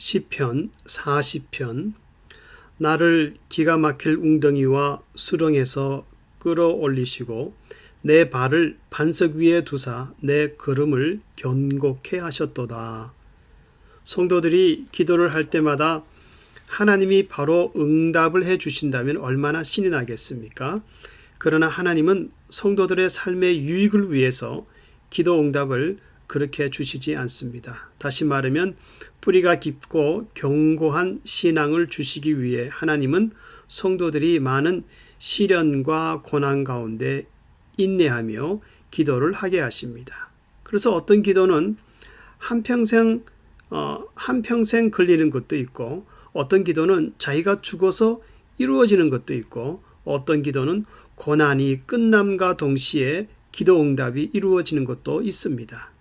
시편 40편. 나를 기가 막힐 웅덩이와 수렁에서 끌어올리시고 내 발을 반석 위에 두사 내 걸음을 견고케 하셨도다. 성도들이 기도를 할 때마다 하나님이 바로 응답을 해 주신다면 얼마나 신이 나겠습니까? 그러나 하나님은 성도들의 삶의 유익을 위해서 기도 응답을 그렇게 주시지 않습니다. 다시 말하면 뿌리가 깊고 견고한 신앙을 주시기 위해 하나님은 성도들이 많은 시련과 고난 가운데 인내하며 기도를 하게 하십니다. 그래서 어떤 기도는 한평생 걸리는 것도 있고, 어떤 기도는 자기가 죽어서 이루어지는 것도 있고, 어떤 기도는 고난이 끝남과 동시에 기도 응답이 이루어지는 것도 있습니다.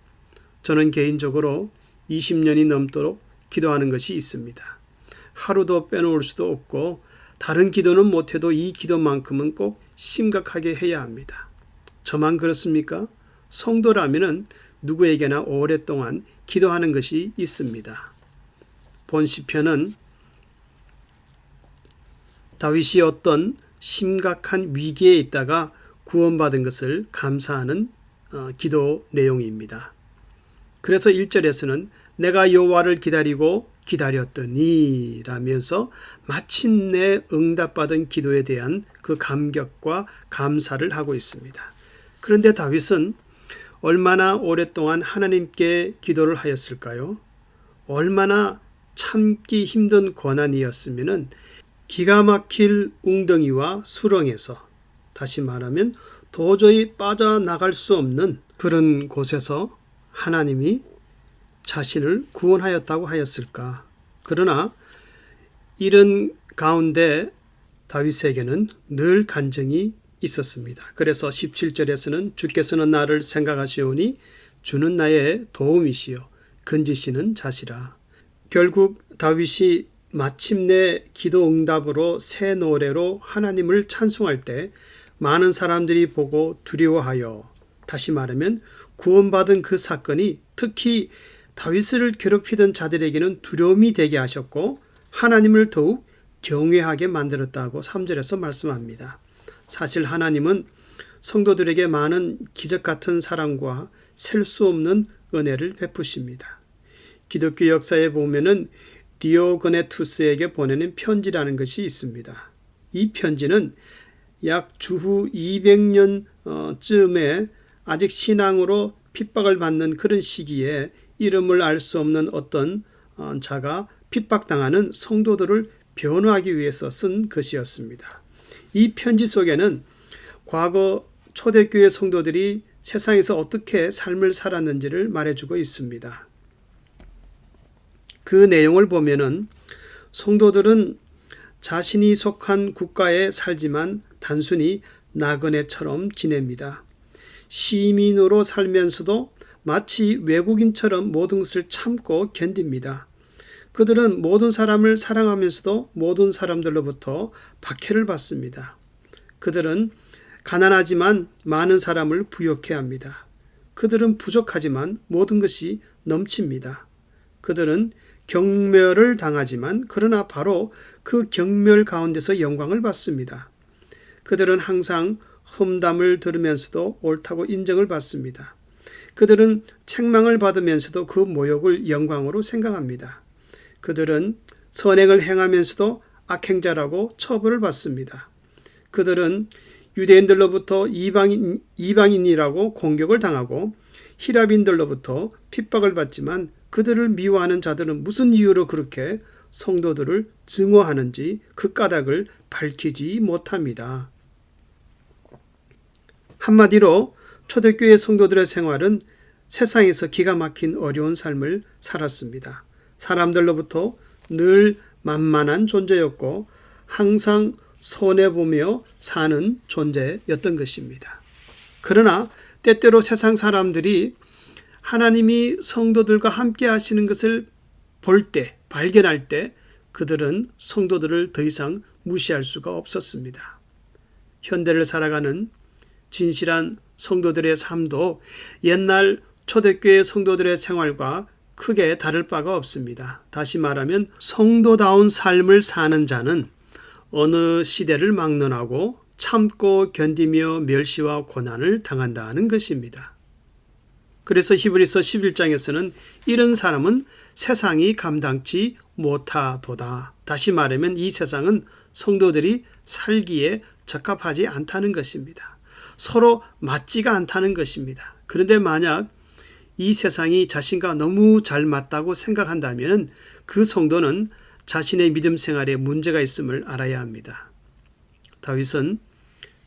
저는 개인적으로 20년이 넘도록 기도하는 것이 있습니다. 하루도 빼놓을 수도 없고 다른 기도는 못해도 이 기도만큼은 꼭 심각하게 해야 합니다. 저만 그렇습니까? 성도라면은 누구에게나 오랫동안 기도하는 것이 있습니다. 본 시편은 다윗이 어떤 심각한 위기에 있다가 구원받은 것을 감사하는 기도 내용입니다. 그래서 1절에서는 내가 여호와를 기다리고 기다렸더니 라면서 마침내 응답받은 기도에 대한 그 감격과 감사를 하고 있습니다. 그런데 다윗은 얼마나 오랫동안 하나님께 기도를 하였을까요? 얼마나 참기 힘든 고난이었으면 기가 막힐 웅덩이와 수렁에서, 다시 말하면 도저히 빠져나갈 수 없는 그런 곳에서 하나님이 자신을 구원하였다고 하였을까? 그러나 이런 가운데 다윗에게는 늘 간증이 있었습니다. 그래서 17절에서는 주께서는 나를 생각하시오니 주는 나의 도움이시요 건지시는 자시라. 결국 다윗이 마침내 기도 응답으로 새 노래로 하나님을 찬송할 때 많은 사람들이 보고 두려워하여, 다시 말하면 구원받은 그 사건이 특히 다윗을 괴롭히던 자들에게는 두려움이 되게 하셨고 하나님을 더욱 경외하게 만들었다고 3절에서 말씀합니다. 사실 하나님은 성도들에게 많은 기적 같은 사랑과 셀 수 없는 은혜를 베푸십니다. 기독교 역사에 보면은 디오거네투스에게 보내는 편지라는 것이 있습니다. 이 편지는 약 주후 200년쯤에 아직 신앙으로 핍박을 받는 그런 시기에 이름을 알 수 없는 어떤 자가 핍박당하는 성도들을 변호하기 위해서 쓴 것이었습니다. 이 편지 속에는 과거 초대교회 성도들이 세상에서 어떻게 삶을 살았는지를 말해주고 있습니다. 그 내용을 보면은 성도들은 자신이 속한 국가에 살지만 단순히 나그네처럼 지냅니다. 시민으로 살면서도 마치 외국인처럼 모든 것을 참고 견딥니다. 그들은 모든 사람을 사랑하면서도 모든 사람들로부터 박해를 받습니다. 그들은 가난하지만 많은 사람을 부욕해 합니다. 그들은 부족하지만 모든 것이 넘칩니다. 그들은 경멸을 당하지만 그러나 바로 그 경멸 가운데서 영광을 받습니다. 그들은 항상 험담을 들으면서도 옳다고 인정을 받습니다. 그들은 책망을 받으면서도 그 모욕을 영광으로 생각합니다. 그들은 선행을 행하면서도 악행자라고 처벌을 받습니다. 그들은 유대인들로부터 이방인이라고 공격을 당하고 히랍인들로부터 핍박을 받지만 그들을 미워하는 자들은 무슨 이유로 그렇게 성도들을 증오하는지 그 까닭을 밝히지 못합니다. 한마디로 초대교회 성도들의 생활은 세상에서 기가 막힌 어려운 삶을 살았습니다. 사람들로부터 늘 만만한 존재였고 항상 손해보며 사는 존재였던 것입니다. 그러나 때때로 세상 사람들이 하나님이 성도들과 함께 하시는 것을 볼 때, 발견할 때 그들은 성도들을 더 이상 무시할 수가 없었습니다. 현대를 살아가는 진실한 성도들의 삶도 옛날 초대교회 성도들의 생활과 크게 다를 바가 없습니다. 다시 말하면 성도다운 삶을 사는 자는 어느 시대를 막론하고 참고 견디며 멸시와 고난을 당한다는 것입니다. 그래서 히브리서 11장에서는 이런 사람은 세상이 감당치 못하도다. 다시 말하면 이 세상은 성도들이 살기에 적합하지 않다는 것입니다. 서로 맞지가 않다는 것입니다. 그런데 만약 이 세상이 자신과 너무 잘 맞다고 생각한다면 그 성도는 자신의 믿음 생활에 문제가 있음을 알아야 합니다. 다윗은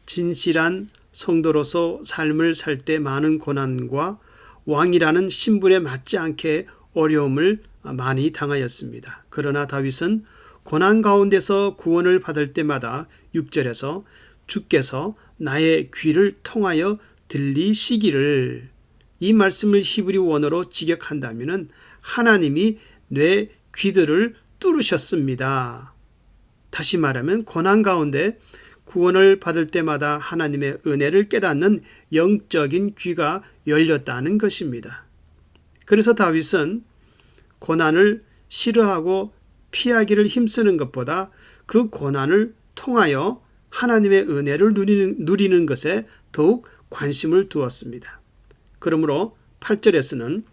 진실한 성도로서 삶을 살 때 많은 고난과 왕이라는 신분에 맞지 않게 어려움을 많이 당하였습니다. 그러나 다윗은 고난 가운데서 구원을 받을 때마다 6절에서 주께서 나의 귀를 통하여 들리시기를, 이 말씀을 히브리 원어로 직역한다면 하나님이 내 귀들을 뚫으셨습니다. 다시 말하면 고난 가운데 구원을 받을 때마다 하나님의 은혜를 깨닫는 영적인 귀가 열렸다는 것입니다. 그래서 다윗은 고난을 싫어하고 피하기를 힘쓰는 것보다 그 고난을 통하여 하나님의 은혜를 누리는 것에 더욱 관심을 두었습니다. 그러므로 8절에서는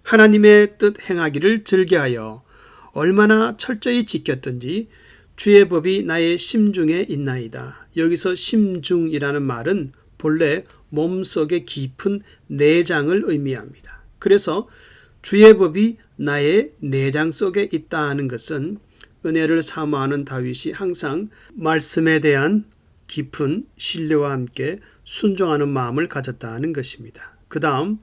하나님의 뜻 행하기를 즐겨하여 얼마나 철저히 지켰든지 주의 법이 나의 심중에 있나이다. 여기서 심중이라는 말은 본래 몸속의 깊은 내장을 의미합니다. 그래서 주의 법이 나의 내장 속에 있다는 것은 은혜를 사모하는 다윗이 항상 말씀에 대한 깊은 신뢰와 함께 순종하는 마음을 가졌다는 것입니다. 그 다음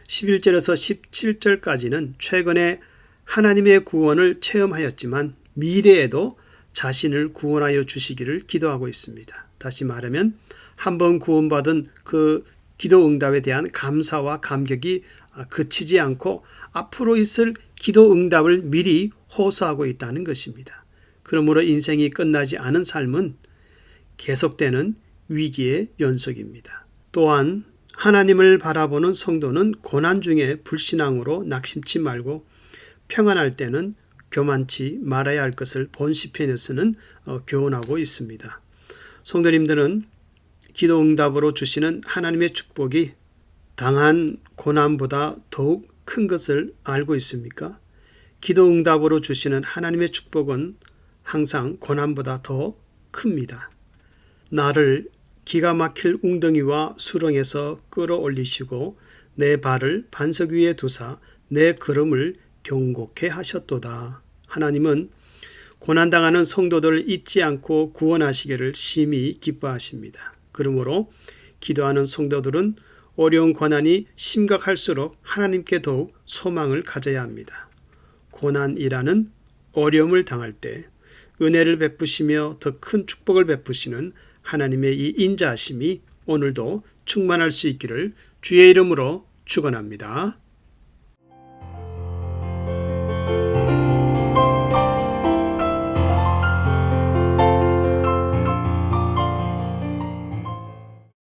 11절에서 17절까지는 최근에 하나님의 구원을 체험하였지만 미래에도 자신을 구원하여 주시기를 기도하고 있습니다. 다시 말하면 한번 구원받은 그 기도 응답에 대한 감사와 감격이 그치지 않고 앞으로 있을 기도 응답을 미리 호소하고 있다는 것입니다. 그러므로 인생이 끝나지 않은 삶은 계속되는 위기의 연속입니다. 또한 하나님을 바라보는 성도는 고난 중에 불신앙으로 낙심치 말고 평안할 때는 교만치 말아야 할 것을 본 시편에서는 교훈하고 있습니다. 성도님들은 기도 응답으로 주시는 하나님의 축복이 당한 고난보다 더욱 큰 것을 알고 있습니까? 기도 응답으로 주시는 하나님의 축복은 항상 고난보다 더 큽니다. 나를 기가 막힐 웅덩이와 수렁에서 끌어올리시고 내 발을 반석 위에 두사 내 걸음을 경고케 하셨도다. 하나님은 고난당하는 성도들을 잊지 않고 구원하시기를 심히 기뻐하십니다. 그러므로 기도하는 성도들은 어려운 고난이 심각할수록 하나님께 더욱 소망을 가져야 합니다. 고난이라는 어려움을 당할 때 은혜를 베푸시며 더 큰 축복을 베푸시는 하나님의 이 인자하심이 오늘도 충만할 수 있기를 주의 이름으로 축원합니다.